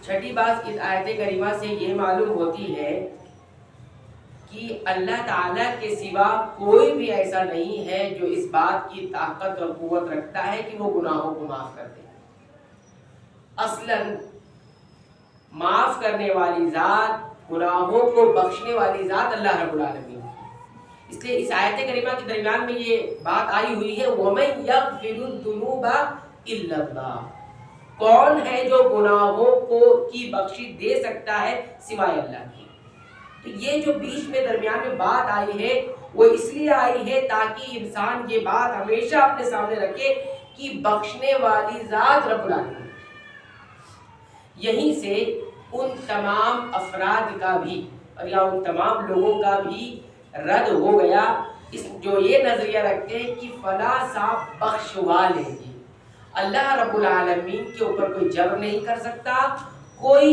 چھٹی بات اس آیت کریمہ سے یہ معلوم ہوتی ہے کہ اللہ تعالیٰ کے سوا کوئی بھی ایسا نہیں ہے جو اس بات کی طاقت اور قوت رکھتا ہے کہ وہ گناہوں کو معاف کر دے۔ اصلاً معاف کرنے والی ذات، گناہوں کو بخشنے والی ذات اللہ رب العالمین، اس لیے اس آیت کریمہ کے درمیان میں یہ بات آئی ہوئی ہے وَمَن يَغْفِرُ الذُّنُوبَ إِلَّا اللَّهُ، کون ہے جو گناہوں کو کی بخشش دے سکتا ہے سوائے اللہ کی۔ تو یہ جو بیچ میں درمیان میں بات آئی ہے وہ اس لیے آئی ہے تاکہ انسان یہ بات ہمیشہ اپنے سامنے رکھے کہ بخشنے والی ذات رب العالمین۔ یہیں سے ان تمام افراد کا بھی اور یا ان تمام لوگوں کا بھی رد ہو گیا جو یہ نظریہ رکھتے ہیں کہ فلاں صاحب بخشوا لیں گے۔ اللہ رب العالمین کے اوپر کوئی جبر نہیں کر سکتا، کوئی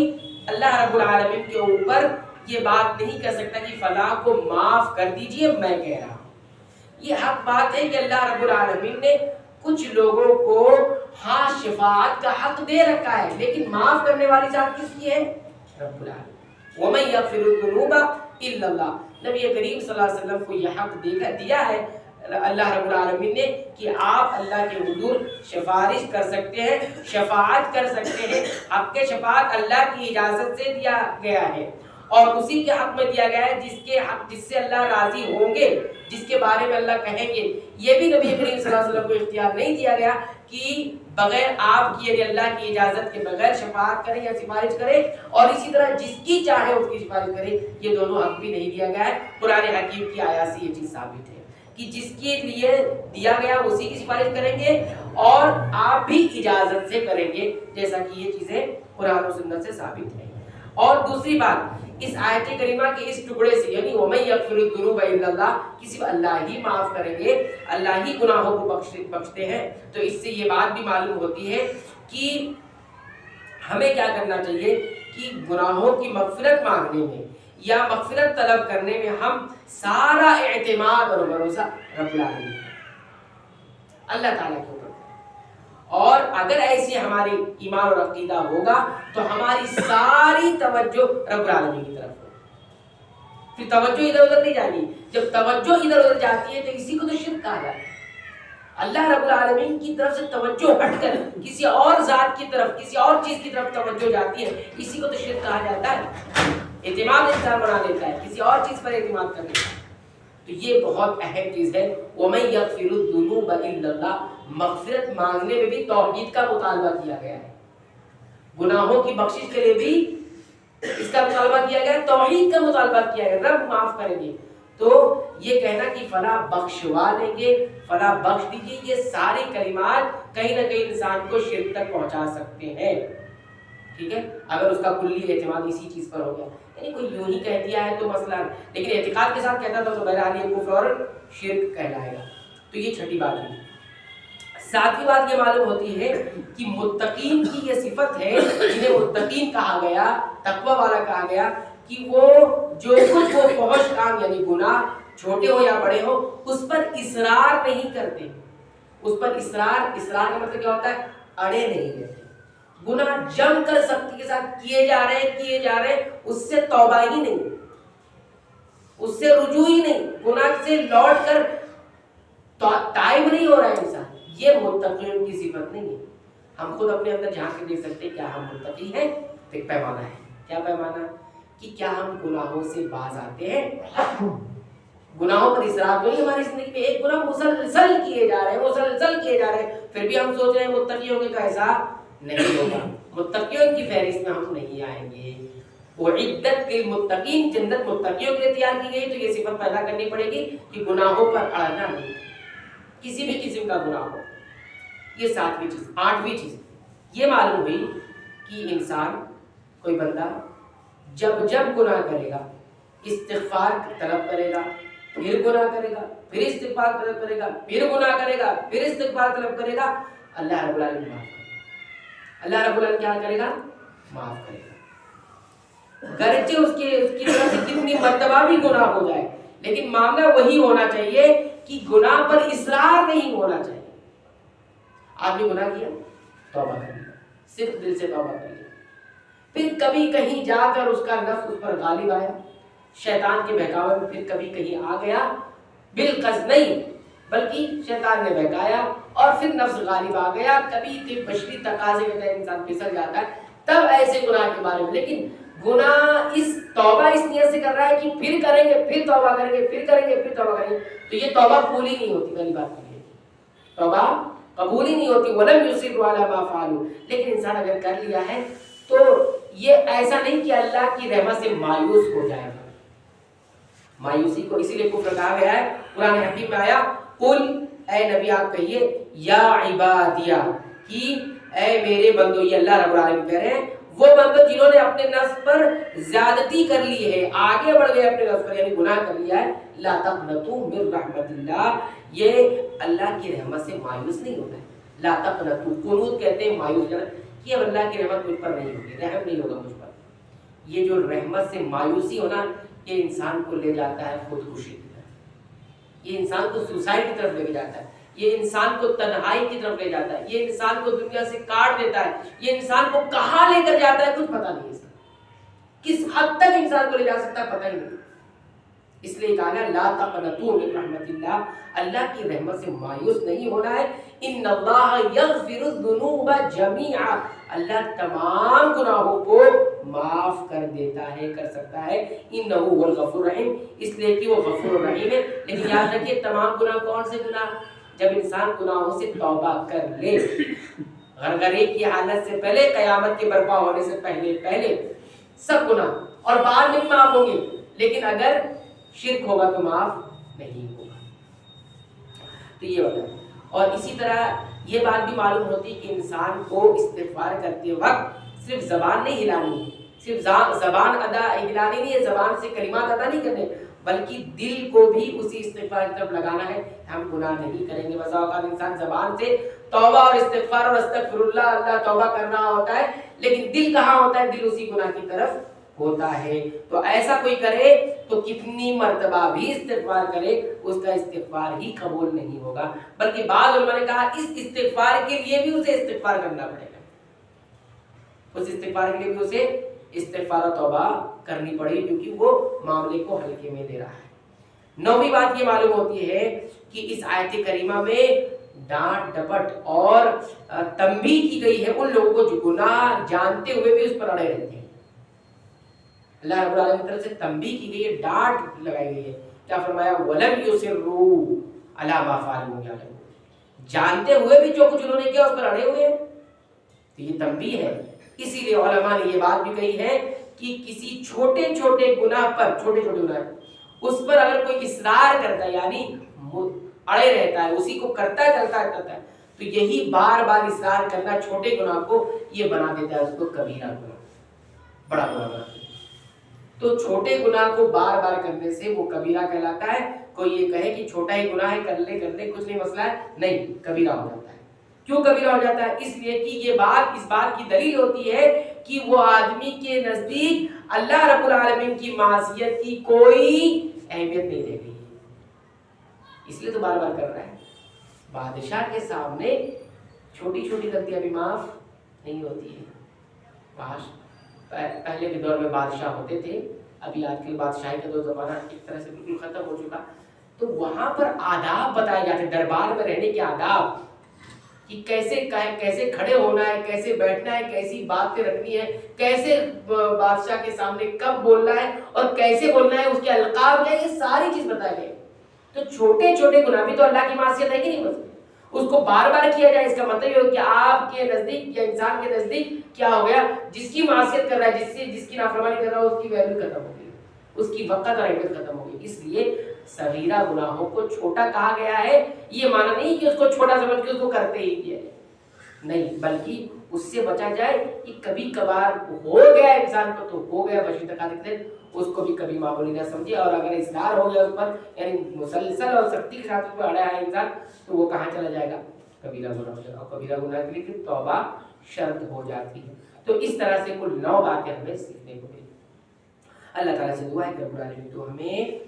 اللہ رب العالمین کے اوپر یہ بات نہیں کر سکتا کہ فلاں کو معاف کر دیجئے، میں کہہ رہا ہوں۔ یہ حق بات ہے کہ اللہ رب العالمین نے کچھ لوگوں کو ہاں شفاعت کا حق دے رکھا ہے، لیکن معاف کرنے والی ذات کس کی ہے؟ رب العالمین۔ وَمَن يَغْفِرُ الذُّنُوبَ إِلَّا اللَّهُ، نبی کریم صلی اللہ علیہ وسلم کو یہ حق دیا ہے اللہ رب العالمین نے کہ آپ اللہ کے حضور سفارش کر سکتے ہیں، شفاعت کر سکتے ہیں۔ حق کے شفاعت اللہ کی اجازت سے دیا گیا ہے اور اسی کے حق میں دیا گیا ہے جس سے اللہ راضی ہوں گے، جس کے بارے میں اللہ کہیں گے۔ یہ بھی نبی کریم صلی اللہ علیہ وسلم کو اختیار نہیں دیا گیا کہ بغیر آپ کی یعنی اللہ کی اجازت کے بغیر شفاعت کرے یا سفارش کرے، اور اسی طرح جس کی چاہے اس کی سفارش کرے، یہ دونوں حق بھی نہیں دیا گیا ہے۔ قرآن حکیم کی آیات سے یہ چیز ثابت ہے کہ جس کے لیے دیا گیا اسی کی سفارش کریں گے اور آپ بھی اجازت سے کریں گے، جیسا کہ یہ چیزیں قرآن و سنت سے ثابت ہیں۔ اور دوسری بات، اس آیت کریمہ کے اس ٹکڑے سے یعنی وَمَن يَغْفِرُ الذُّنُوبَ إِلَّا اللَّهُ، کسی اللہ ہی معاف کریں گے، اللہ ہی گناہوں کو بخشتے ہیں، تو اس سے یہ بات بھی معلوم ہوتی ہے کہ ہمیں کیا کرنا چاہیے کہ گناہوں کی مغفرت مانگنے میں یا مغفرت طلب کرنے میں ہم سارا اعتماد اور بھروسہ رب العالمین اللہ تعالیٰ کے اوپر، اور اگر ایسی ہماری ایمان اور عقیدہ ہوگا تو ہماری ساری توجہ رب العالمین کی طرف ہوگی، پھر توجہ ادھر ادھر نہیں جانی۔ جب توجہ ادھر ادھر جاتی ہے تو اسی کو تو شرک کہا جاتا ہے۔ اللہ رب العالمین کی طرف سے توجہ ہٹ کر کسی اور ذات کی طرف، کسی اور چیز کی طرف توجہ جاتی ہے، اسی کو تو شرک کہا جاتا ہے۔ اعتماد انسان بنا لیتا ہے، کسی اور چیز پر اعتماد کر لیتا ہے، تو یہ بہت اہم چیز ہے۔ وَمَن يَغْفِرُ الذُّنُوبَ إِلَّا اللَّهُ، مغفرت مانگنے میں بھی توحید کا مطالبہ کیا گیا ہے، گناہوں کی بخشش کے لیے بھی اس کا مطالبہ کیا گیا ہے، توحید کا مطالبہ کیا گیا، رب معاف کریں گے۔ تو یہ کہنا کہ فلاں بخشوا لیں گے، فلاں بخش دیجیے، یہ ساری کلمات کہیں نہ کہیں انسان کو شرک تک پہنچا سکتے ہیں، ٹھیک ہے، اگر اس کا کلی اعتماد اسی چیز پر ہو گیا۔ یعنی کوئی یوں ہی کہہ دیا ہے تو مسئلہ، لیکن اعتقاد کے ساتھ کہتا تھا تو بہرحال یہ کفر اور شرک کہلائے گا۔ تو یہ چھٹی بات ہے۔ ساتویں بات یہ معلوم ہوتی ہے کہ متقین کی یہ صفت ہے جنہیں متقین کہا گیا، تقوی والا کہا گیا، کہ وہ جو کچھ وہ فحش کام یعنی گناہ چھوٹے ہو یا بڑے ہو اس پر اصرار نہیں کرتے، اس پر اصرار کا مطلب کیا ہوتا ہے؟ اڑے نہیں رہتے، گناہ جم کر سختی کے ساتھ کیے جا رہے اس سے توبہ ہی نہیں، اس سے رجوع ہی نہیں، گناہ سے لوٹ کر تائب نہیں ہو رہا ہے انسان، یہ متقین کی صفت نہیں ہے۔ ہم خود اپنے اندر جھانک کے دیکھ سکتے ہیں کیا ہم متقی ہیں؟ ایک پیمانہ ہے، کیا پیمانہ؟ کہ کیا ہم گناہوں سے باز آتے ہیں؟ گناہوں پر اصرار تو نہیں ہماری زندگی میں، ایک گناہ مسلسل کیے جا رہے ہیں، پھر بھی ہم سوچ رہے ہیں متقی ہوں گے، تو ایسا نہیں ہوگا، متقیوں کی فہرست میں ہم نہیں آئیں گے۔ وعدت للمتقین، جنت متقیوں کے لیے تیار کی گئی، تو یہ صفت پیدا کرنی پڑے گی کہ گناہوں پر اڑنا نہیں، کسی بھی قسم کا گناہ ہو۔ یہ ساتویں چیز۔ آٹھویں چیز یہ معلوم ہوئی کہ انسان، کوئی بندہ جب گناہ کرے گا استغفار طلب کرے گا، پھر گناہ کرے گا، پھر استغفار طلب کرے گا، پھر گناہ کرے گا، پھر استغفار طلب کرے گا، اللہ رب العالمین معاف کرے گا۔ اللہ رب العالمین کیا کرے گا؟ معاف کرے گا، گرچہ اس کی طرف سے کتنی مرتبہ بھی گناہ ہو جائے، لیکن معاملہ وہی ہونا چاہیے کہ گناہ پر اصرار نہیں ہونا چاہیے۔ آپ نے گناہ کیا، توبہ کر لیا، صرف دل سے توبہ کر لیا، پھر کبھی کہیں جا کر اس کا نفس اس پر غالب آیا، شیطان کے بہکاوے میں پھر کبھی کہیں آ گیا، بالقصد نہیں بلکہ شیطان نے بہکایا اور پھر نفس غالب آ گیا، کبھی کہ بشری تقاضے کے تحت انسان پھسل جاتا ہے، تب ایسے گناہ کے بارے میں. لیکن گناہ اس توبہ اس نیت سے کر رہا ہے کہ پھر کریں گے، پھر توبہ کریں گے، پھر کریں گے، پھر توبہ کریں گے، تو یہ توبہ قبول ہی نہیں ہوتی. پہلی بات یہ توبہ قبول ہی نہیں ہوتی. وَلَمْ يُصِرُّوا عَلَىٰ مَا فَعَلُوا. لیکن انسان اگر کر لیا ہے تو یہ ایسا نہیں کہ اللہ کی رحمت سے مایوس ہو جائے گا. مایوسی کو اسی لیے کفر کہا گیا ہے. قرآن حکیم میں آیا قل، اے نبی آپ کہیے، یا عبادیہ، کہ اے میرے بندو، یہ اللہ رب العالمین کہہ رہے ہیں وہ بندو جنہوں نے اپنے نفس پر زیادتی کر لی ہے، آگے بڑھ گئے اپنے نفس پر، یعنی گناہ کر لیا ہے، لا تقنطوا من رحمت اللہ، یہ اللہ کی رحمت سے مایوس نہیں ہونا ہے. لا تقنطوا، قنوط کہتے ہیں مایوس جانا، کہ اب اللہ کی رحمت مجھ پر نہیں ہوگی، رحم نہیں ہوگا مجھ پر. یہ جو رحمت سے مایوسی ہونا، یہ انسان کو لے جاتا ہے خودکشی کی طرف، یہ انسان کو سوسائڈ کی طرف لے جاتا ہے، یہ انسان کو تنہائی کی طرف لے جاتا ہے، یہ انسان کو دنیا سے کاٹ دیتا ہے، یہ انسان کو کہاں لے کر جاتا ہے کچھ پتہ نہیں، اس کا کس حد تک انسان کو لے جا سکتا ہے پتہ ہی نہیں. اس لیے کہا گیا لا تقنطوا من رحمت اللہ، اللہ کی رحمت سے مایوس نہیں ہونا ہے. ان اللہ یغفر الذنوب جميعا، اللہ تمام گناہوں کو معاف کر دیتا ہے، کر سکتا ہے. انہ هو الغفور الرحیم، اس لیے کہ وہ غفور الرحیم ہے. لیکن یاد رکھیے تمام گناہ کون سے گناہ؟ جب انسان گناہوں سے توبہ کر لے، غرغرے کی حالت سے پہلے، قیامت کے برپا ہونے سے پہلے سب گناہ، اور بعد میں معاف ہوں گے. لیکن اگر شرک ہوگا تو معاف نہیں ہوگا. تو یہ ہوتا ہے. اور اسی طرح یہ بات بھی معلوم ہوتی کہ انسان کو استغفار کرتے وقت صرف زبان نہیں ہلانی ہے، صرف زبان ہلانی نہیں ہے، زبان سے کلمات ادا نہیں کرنے، بلکہ دل کو بھی اسی استغفار کی طرف لگانا ہے. ہم گناہ نہیں کریں گے. بسا اوقات انسان زبان سے توبہ اور استغفار اور استغفر اللہ اللہ توبہ کر رہا ہوتا ہے، لیکن دل کہاں ہوتا ہے؟ دل اسی گناہ کی طرف ہوتا ہے. تو ایسا کوئی کرے تو کتنی مرتبہ بھی استغفار کرے، اس کا استغفار ہی قبول نہیں ہوگا. بلکہ بعض علماء نے کہا اس استغفار کے لیے بھی اسے استغفار کرنا پڑے گا، اس استغفار کے لیے بھی اسے استغفار و توبہ کرنی پڑے گی، کیونکہ وہ معاملے کو ہلکے میں لے رہا ہے. نویں بات یہ معلوم ہوتی ہے کہ اس آیت کریمہ میں ڈانٹ ڈپٹ اور تنبیہ کی گئی ہے ان لوگوں کو جو گناہ جانتے ہوئے بھی اس پر اڑے رہتے ہیں. اللہ رب العالمین کی طرف سے تنبیہ کی گئی ہے، ڈانٹ لگائی گئی ہے. کیا فرمایا؟ وَلَمْ يُصِرُّوا عَلَىٰ مَا فَعَلُوا يَعْلَمُونَ، جانتے ہوئے بھی جو کچھ انہوں نے کیا اس پر اڑے ہوئے ہیں. تو یہ تنبیہ ہے. اسی لیے علماء نے یہ بات بھی کہی ہے کہ کسی چھوٹے چھوٹے گناہ پر، چھوٹے چھوٹے گناہ اس پر اگر کوئی اصرار کرتا ہے، یعنی اڑے رہتا ہے، اسی کو کرتا ہے، تو یہی بار بار اصرار کرنا چھوٹے گناہ کو یہ بنا دیتا ہے اس کو کبیرہ گناہ، بڑا گناہ بنا دیتا ہے. تو چھوٹے گناہ کو بار بار کرنے سے وہ کبیرہ کہلاتا ہے. کوئی یہ کہے کہ چھوٹا ہی گناہ ہے، کر لے کچھ نہیں مسئلہ ہے، نہیں، کبیرہ ہو جاتا ہے. کیوں کبیرہ ہو جاتا ہے؟ اس لیے کہ یہ بات اس بات کی دلیل ہوتی ہے کہ وہ آدمی کے نزدیک اللہ رب العالمین کی معصیت کی کوئی اہمیت نہیں دے رہی، اس لیے تو بار بار کر رہا ہے. بادشاہ کے سامنے چھوٹی چھوٹی غلطیاں بھی معاف نہیں ہوتی ہے. پہلے کے دور میں بادشاہ ہوتے تھے، ابھی آج کل بادشاہی کا تو زمانہ ایک طرح سے بالکل ختم ہو چکا. تو وہاں پر آداب بتائے جاتے، دربار میں رہنے کے آداب، کہ کیسے کھڑے ہونا ہے، کیسے بیٹھنا ہے، کیسی باتیں رکھنی ہے، کیسے بادشاہ کے سامنے کب بولنا ہے اور کیسے بولنا ہے، اس کے القاب کیا ہے، یہ ساری چیز بتائی گئی. تو چھوٹے چھوٹے گناہ بھی تو اللہ کی معصیت ہے کہ نہیں؟ اس کو بار بار کیا جائے، اس کا مطلب یہ ہو کہ آپ کے نزدیک یا انسان کے نزدیک کیا ہو گیا، جس کی معصیت کر رہا ہے، جس کی نافرمانی کر رہا ہے، اس کی ویلیو ختم ہو گئی، اس کی وقت اور اہمیت ختم ہو گئی. اس لیے صغیرہ گناہوں کو چھوٹا کہا گیا ہے. یہ معنی نہیں کہ اس کو چھوٹا سمجھ کے اس کو کرتے ہی کیا ہے، نہیں، بلکہ اس سے بچا جائے کہ کبھی کبھار ہو گیا انسان کو تو ہو گیا، بشری تقاضے سے اس کو بھی کبھی معمولی نہ سمجھے. اور اگر اصرار ہو گیا اس پر، یعنی مسلسل اور سختی کے ساتھ اس پر اڑا ہے انسان، تو وہ کہاں چلا جائے گا؟ کبیرہ گناہ ہو جائے گا. اور کبیرہ گناہ کے لیے توبہ شرط ہو جاتی ہے. تو اس طرح سے کل 9 باتیں ہمیں سیکھنے کو ملی. اللہ تعالیٰ سے دعا ہے کہ رب العالمین تو ہمیں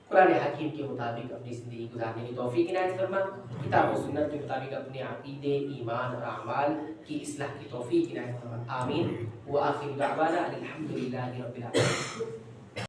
قرآن حکیم کے مطابق اپنی زندگی گزارنے کی توفیق عنایت فرما، کتاب و سنت کے مطابق اپنے عقیدے، ایمان اور اعمال کی اصلاح کی توفیق عنایت فرما، آمین۔ وآخر دعوانا الحمد للہ رب العالمین۔